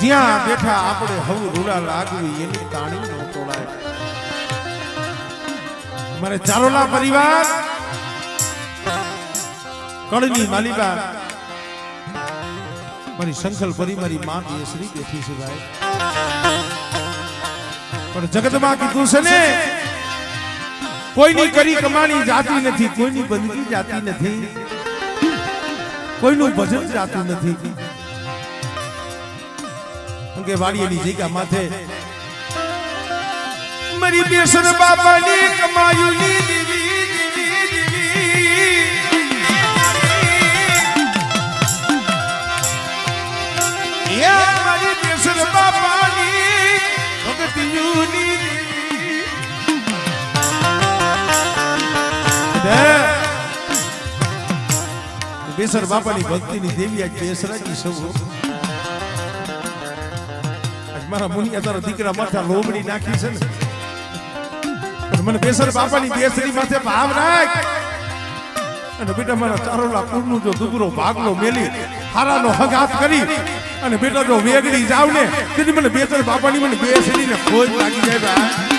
જ્યાં બેઠા આપણે હવું રૂડા લાગવી એની તાણી નો તોડાય. મારે ચારોલા પરિવાર કળની માલિકા મારી સંખલ પરી મારી માં દેશરી બેઠી છે ભાઈ. પણ જગતમાં કીધું છે ને કોઈની કરી કમાણી જાતી નથી, કોઈની બંદગી જાતી નથી, કોઈનું ભજન જાતું નથી. કે વાડીની જગ્યા માથે મારી બેસર બાપાની કમાયુની દીવી મારી બેસર બાપાની ભગતિયુની બેસર બાપાની ભક્તિની દેવી આજ બેસરાજી સૌ. મારા મુનિયા તારા દીકરા માથે લોમડી નાખી છે ને, મને બેસર બાપાની બેસરી માથે ભાવ રાખ. અને બેટા મારા ચારોલા કુળનું જો દુબરો ભાગલો મેલી હારાનો હગાત કરી અને બેટા જો વેગડી જાવ ને તેથી મને બેસર બાપાની મને બેસરી ને ખોજ લાગી જાય ભાઈ.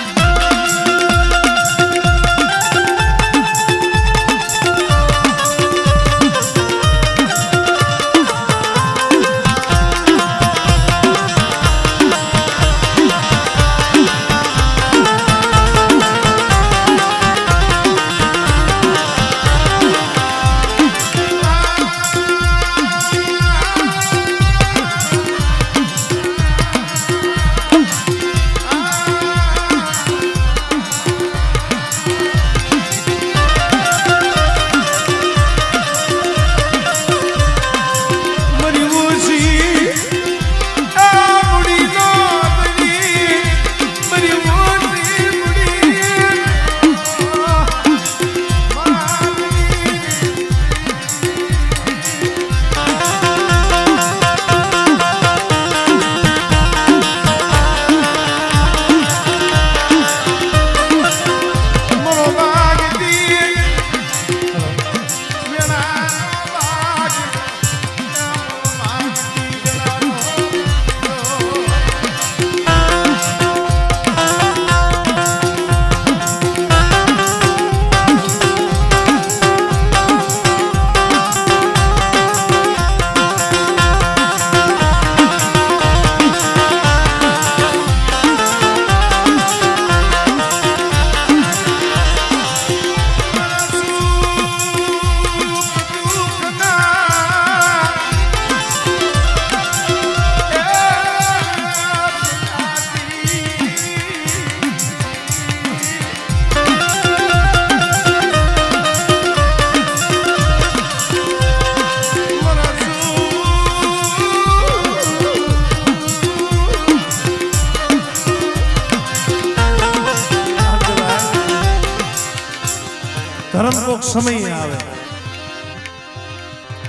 ધર્મકોક સમય આવે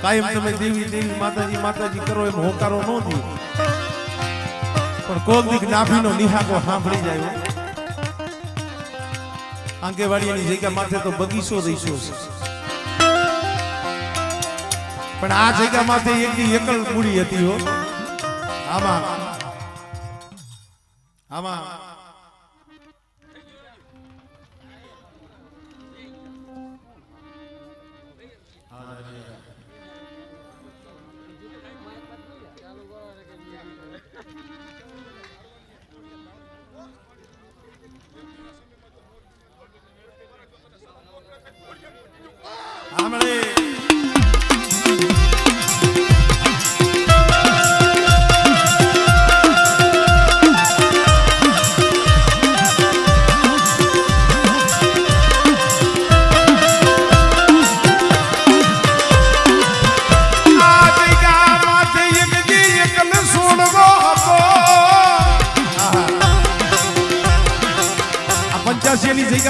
કાયમ તમે દેવી દેવી માતાજી માતાજી કરો એમ હોકારો ન દી, પણ કોક દીક નાભીનો નિહાકો સાંભળી જાય. આંગેવાડીની જગ્યા માથે તો બગીચો દઈશો છે, પણ આ જગ્યા માથે એકની એકલ મૂડી હતી હો. આમાં આમાં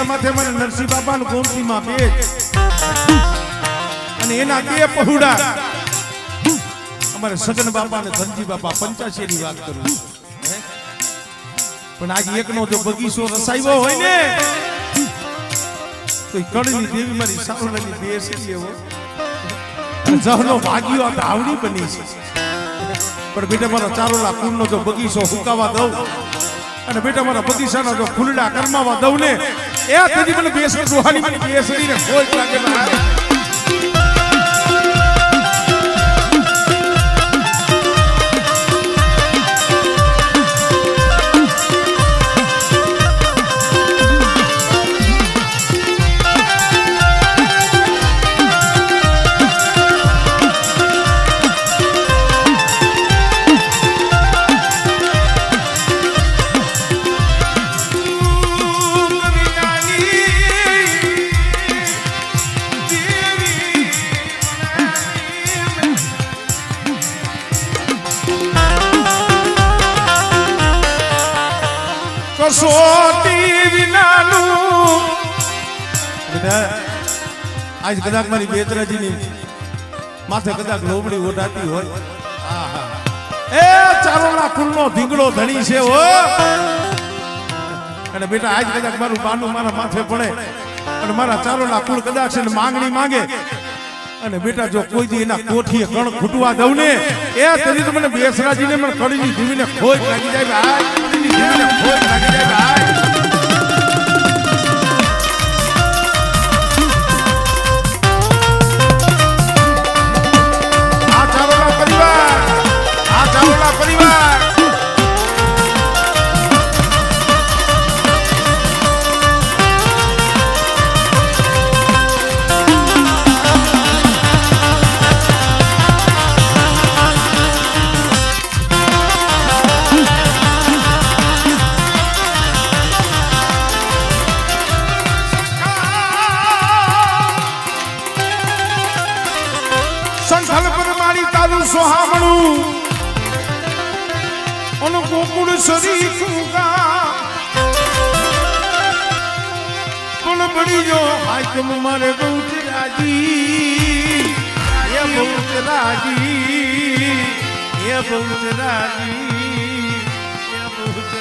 માથે મને નરસિંહ બાપાનું ગોમતીમાં બેજ અને એના બે પહુડા અમારે સગન બાપા અને ધનજી બાપા 85 ની વાત કરું. પણ આજે એકનો જો બગીચો રસાયો હોય ને તો કળની દેવી મારી સાવલાની બેસી એવો જહનો ભાગ્યો આ ધાવડી બની છે. પણ બેટા મારા ચારોલા કુળનો જો બગીચો હુકાવા દઉં અને બેટા મારા બગીચાના જો ફૂલડા કરમાવા દઉં ને એ તેથી મને બેસર દોહાની મને બેસરીને કોઈ લાગે ના કસોટી વિનાનું આજ કદાચ મારી બેતરાજીની માથે કદાચ લોબડી ઓઢાતી હોય એ ચારોલા કુલનો ધીંગડો ધણી છે હો અને બેટા આજ કદાચ મારું બાનું મારા માથે પડે અને મારા ચારોલા કુલ કદાચ છે માંગણી માંગે અને બેટા જો કોઈ દી એના કોઠીએ કણ ખૂટવા દઉં ને એ તેની તો મને બેસરાજીને મને કડીની જીવીને ખોજ લાગી જાય ભાઈ કડીની જીવીને ખોજ લાગી જાય ભાઈ આ ચારોલા પરિવાર સંથલ પર મારી તારું સોહામણું અન ગોકુળ સરી કુગા પણ બડી જો હાકમ મારે બહુત રાજી એ બહુત રાજી એ બહુત રાજી એ બહુત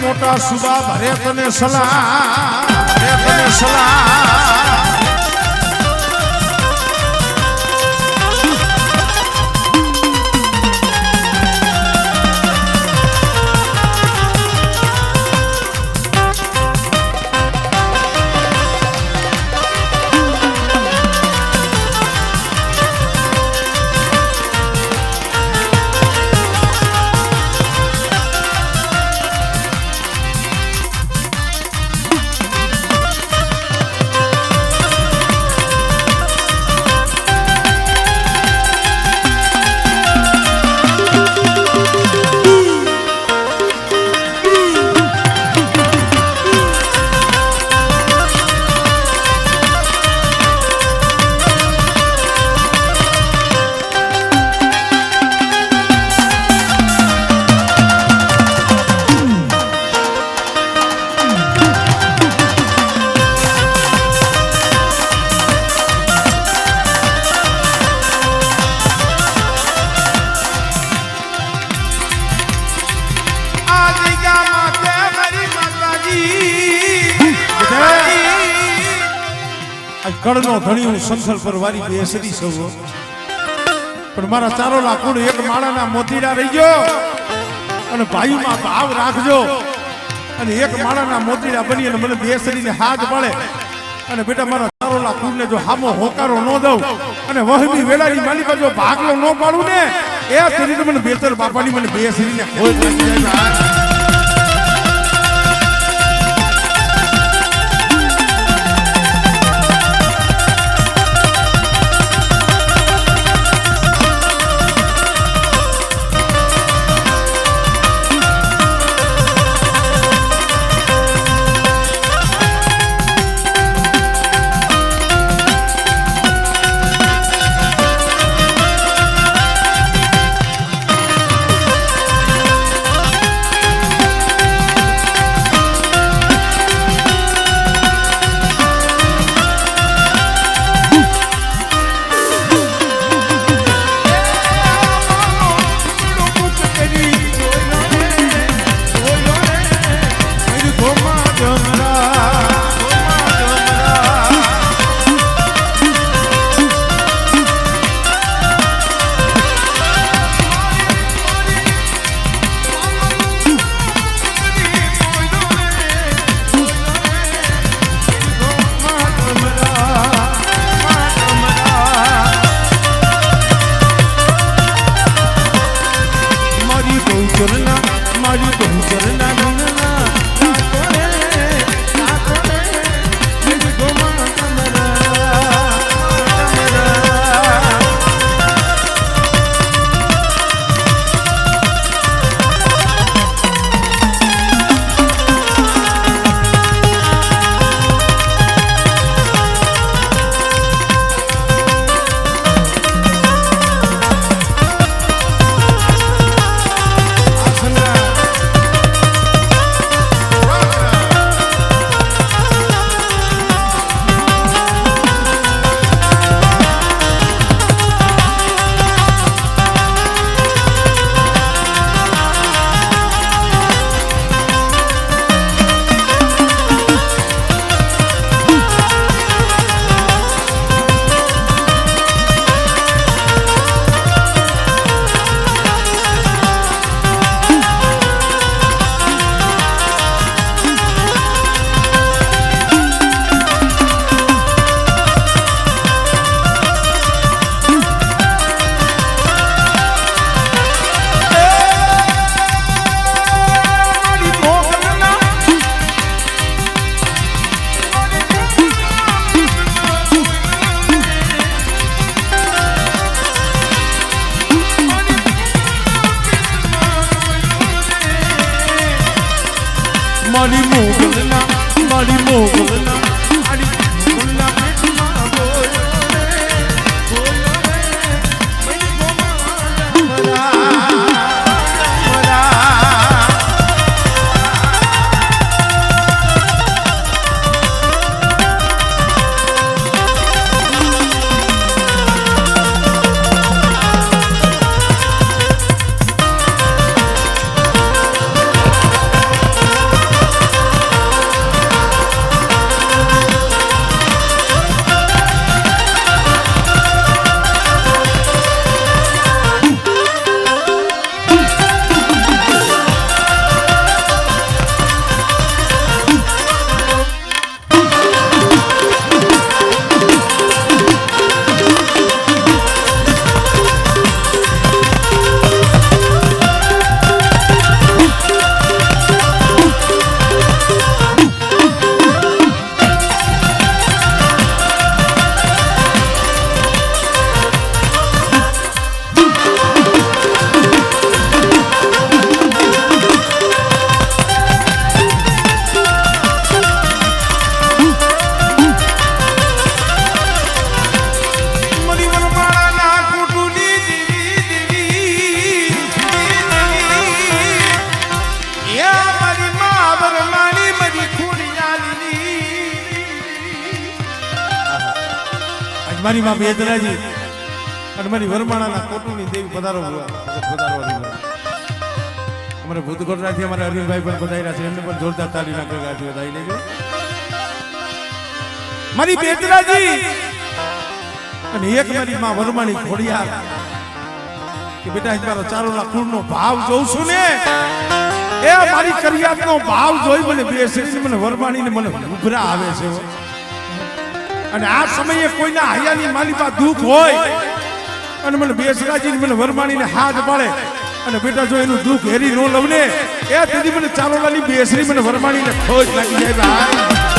મોટા સુબા ભરે તને સલાહ ભરે તને સલાહ કળનો ધણી હું સંથલ પર વારી બેસરી સૌ પણ મારા ચારોલા કુળ એક માળાના મોતીડા રહી ગયો અને ભાઈમાં ભાવ રાખજો અને એક માળાના મોતીડા બની અને મને બેસરીને હાથ પડે અને બેટા મારા ચારોલા કુળને જો હામો હોકારો ન દઉં અને વહમી વેલાની માલિકા જો ભાગલો ન પાડું ને એ તેની મને બેતર બાપાની મને બેસરીને ખોજ લાગી જાય મારી મોગલના મારી મોગલના મારી મોગલના પેટમાં બોયો રે મારી મોગલના મારી માં બેદરાજી અને મારી વરમાણાના કોટુની દેવી પધારો અમારે ભૂતકોટરાથી અમારા અરવિંદભાઈ પણ પધાર્યા છે એમને પણ જોરદાર તાલીના ગરગાથી વધાવી લેજો મારી બેદરાજી અને એક મારી માં વરમાણી ખોડિયાર કે બેટા મારો ચારોલા કુળનો ભાવ જોઉં છું ને એ મારી કરિયાતનો ભાવ જોઈ મને બેસે મને વરમાણીને મને ઉભરા આવે છે અને આ સમયે કોઈના હૈયાની માલિકા દુઃખ હોય અને મને બેસરાજી મને વરમાણીને હાથ પાડે અને બેટા જો એનું દુઃખ હેરી નો લવને એ તેથી મને ચારોલાની બેસરી મને વરમાણીને ખોજ લાગી જાય ભાઈ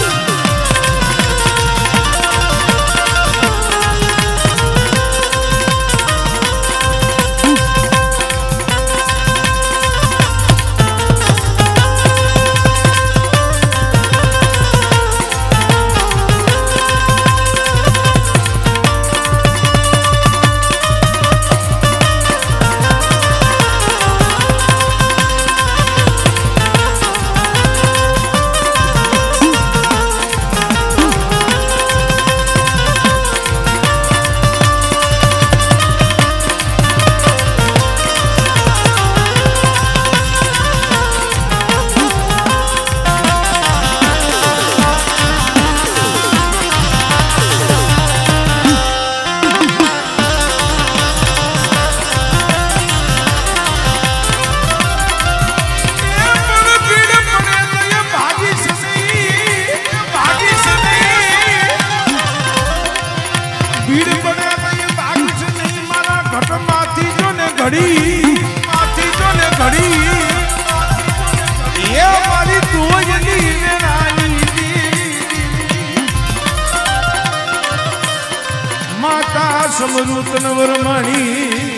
સમૃતન વરમાણી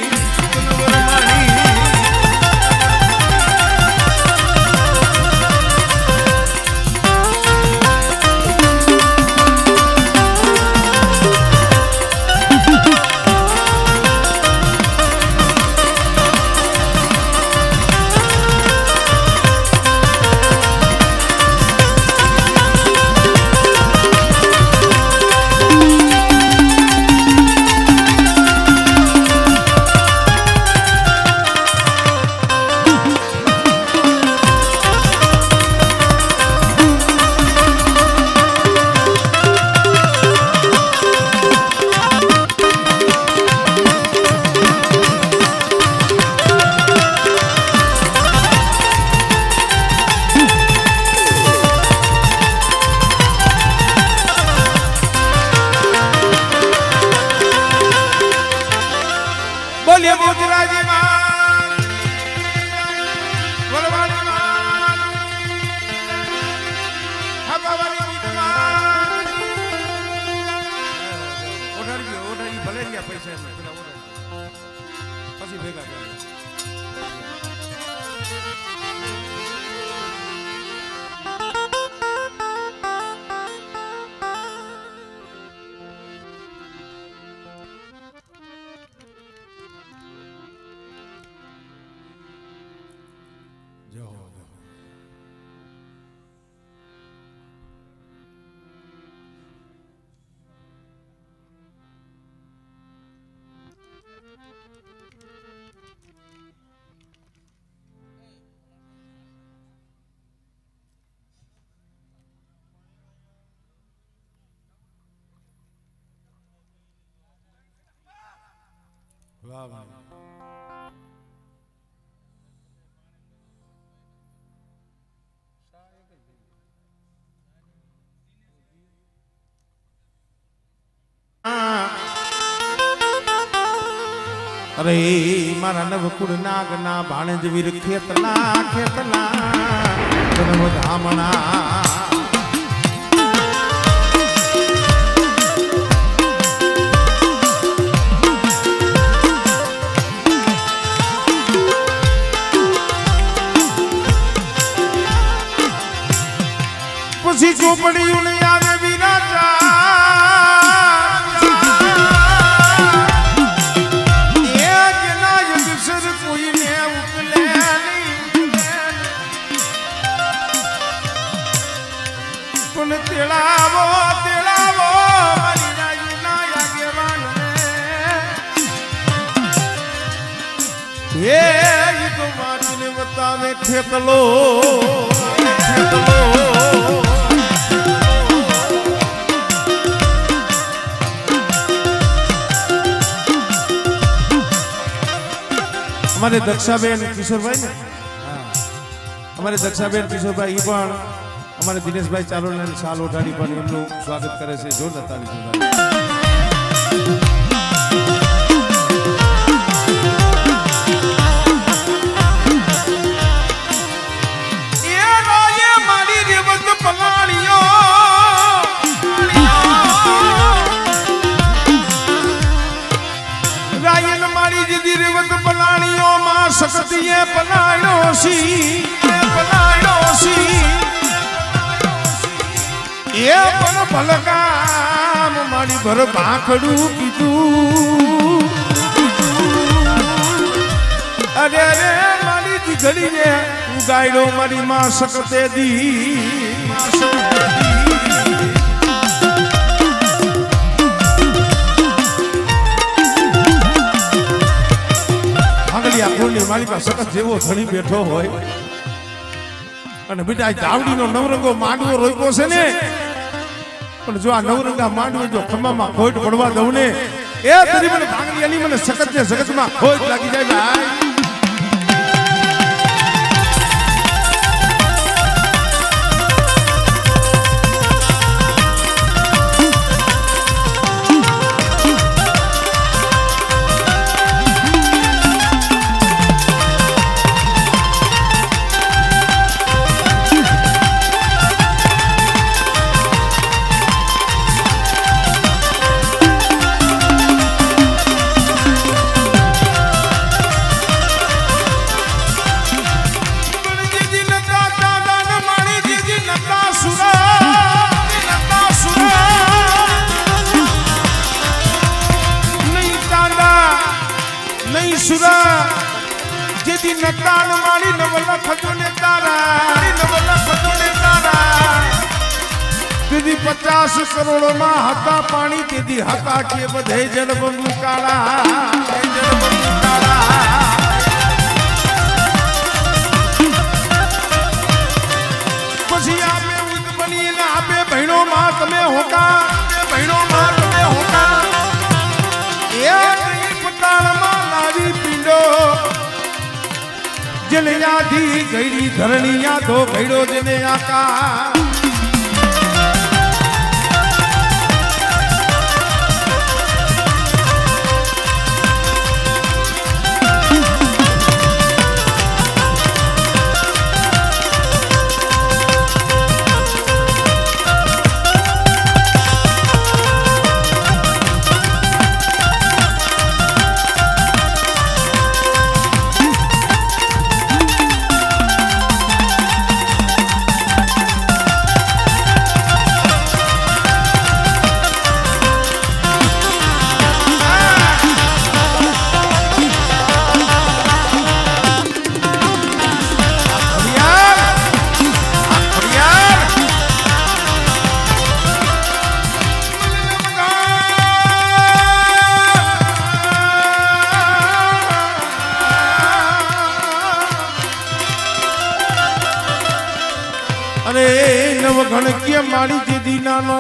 પછી ભેગા કરે વાહ વાહ અરે મારા નવકુળ નાગ ના ભાણેજ વીર ખેતલા ખેતલા જન્મ ધામણા પછી ચોપડીયું લઈ આવે વિરાજા તેડાવો તેડાવો મારી રાજી ના આગેવાન હે ઈ તો મારીને બતાવે ખેતલો ખેતલો અમારે દક્ષાબેન કિશોરભાઈ ને અમારે દક્ષાબેન કિશોરભાઈ ઈ પણ અમારે દિનેશભાઈ ચારોલાની સાલ ઓઢાડી પણ એમનું સ્વાગત કરે છે જોરદાર તાળી મારી રેવત પલાણીઓ રાયન મારી દીદી રેવત પલાણીઓ માં શક્તિએ પલાણ્યો સી પલાણ્યો સી એ પણ ભલકામ મારી ભર ભાખડું કીધું અરે અરે મારી દીકરી ને ગાયડો મારી માં શકતે દી આગળિયા કોની મારી પાસે સખત જેવો ધણી બેઠો હોય અને બેટા ચાવડીનો નવરંગો માંડવો રોક્યો છે ને પણ જો આ નવરંગા માંડવો જો ખમ્મામાં ખોટ પડવા દઉં ને એ તરી મને ભાંગલિયાની મને સખત ને સખતમાં ખોટ લાગી જાય ભાઈ જેથી નકાન મારી નવલા ખજોને તારા નવલા ખજોને તારા તેથી 50 કરોડમાં હતા પાણી તેથી હતા કે બધે જળબંધુ કાળા જળબંધુ કાળા પછી આપે ઉદ બનીને આપે બહેનો માં તમે હોકા બહેનો માં તમે હોકા એ પતાળમાં લાવી પીંડો જને યાદી ગઈડી ધરણી યાદો ગઈડો જને આકા અરે નવ ગણકીય મારી દીદી નાનો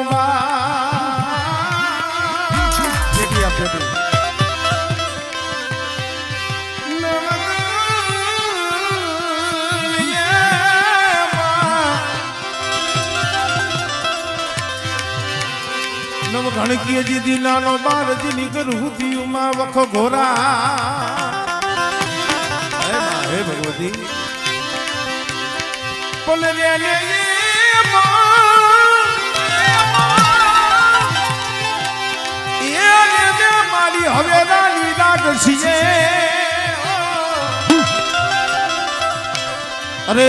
નવ ઘણકીએ જીધી નાનો બારજી નીકળું થયું વખો ઘોરા હે ભગવતી બોલે રે મારી હવે રાની રાગ છીએ અરે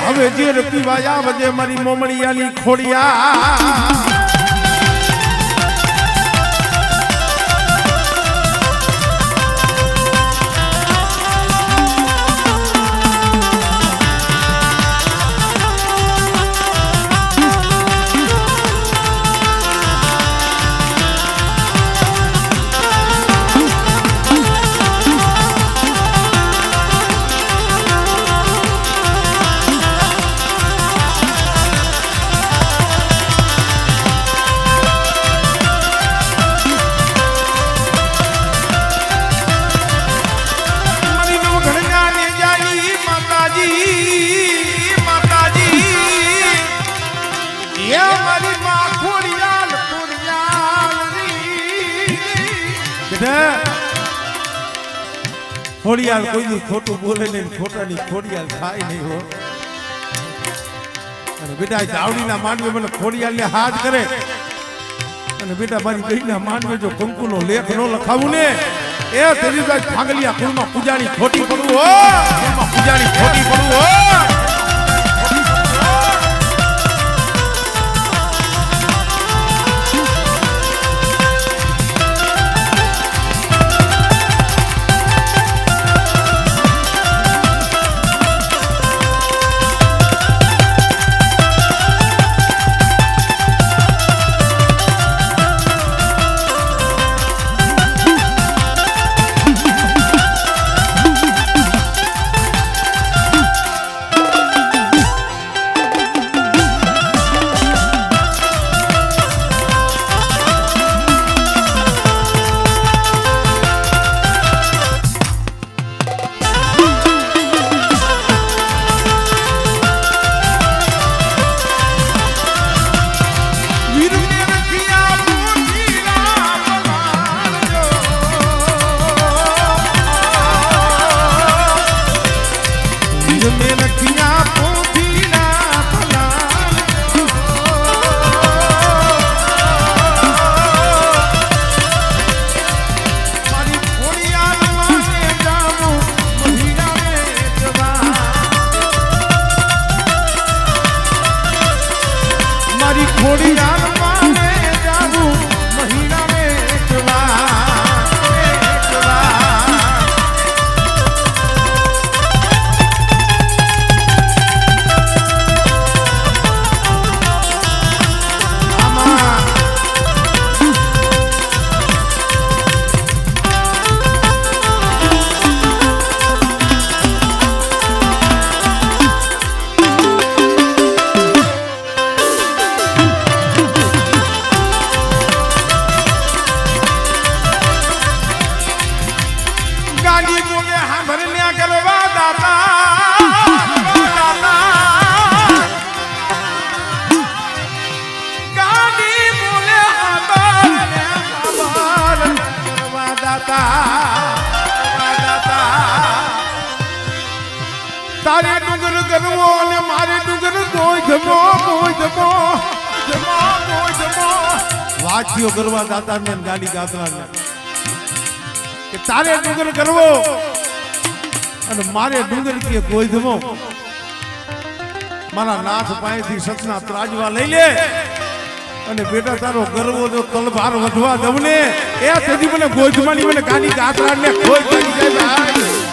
હવે જે પીવા આવજે મારી મોમળિયાની ખોડિયા ખોડિયાલ કોઈ ખોટું બોલે નહીં ખોટાની ખોડિયાલ ખાય નહીં હો અને બેટા ચાવડીના માંડવે મને ખોડિયાલને હાથ કરે અને બેટા મારી ગઈના માંડવે જો કંકુનો લેખ ન લખાવું ને એ તેરી ભાંગલિયા કુળમાં પૂજાની ખોટી પડવું હો પૂજાની ખોટી પડવું હો તારે ડુંગર કરવો અને મારે ડુંગર કોઈ જમો વાંચ્યો કરવા દાતાને ગાડી ગાતરાને કે તારે ડુંગર કરવો અને મારે ડુંગર કે કોઈ જમો મારા નાથ પાસેથી સચના ત્રાજવા લઈ લે અને બેટા તારો ગરવો જો તલભાર વધવા દઉં ને એ તેથી મને ગોધમાની મને ગાડી ગાતરાને કોઈ ગાડી જાય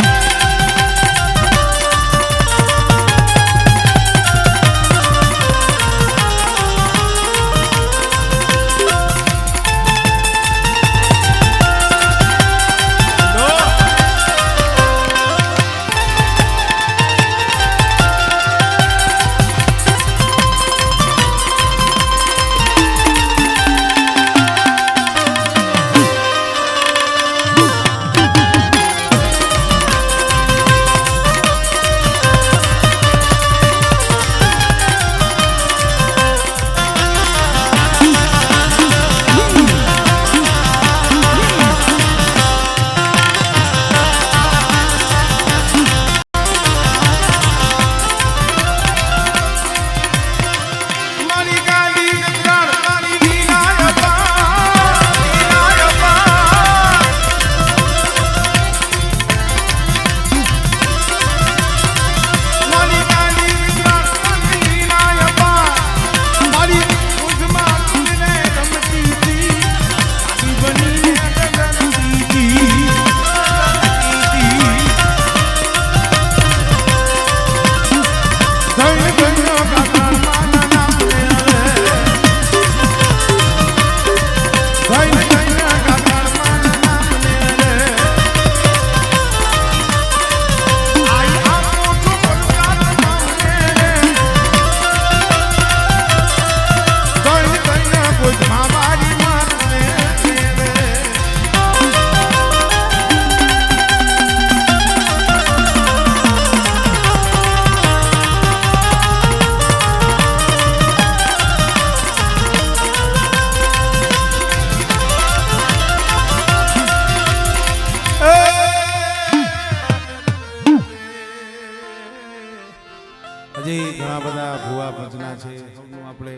હજી ઘણા બધા ભૂવા ભજના છે સૌનું આપણે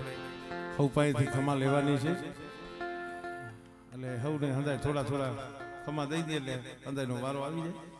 સૌ પાસેથી ખમા લેવાની છે એટલે સૌને હંધાય થોડા થોડા ખમા દઈ દે એટલે હંધાયનો વારો આવી જાય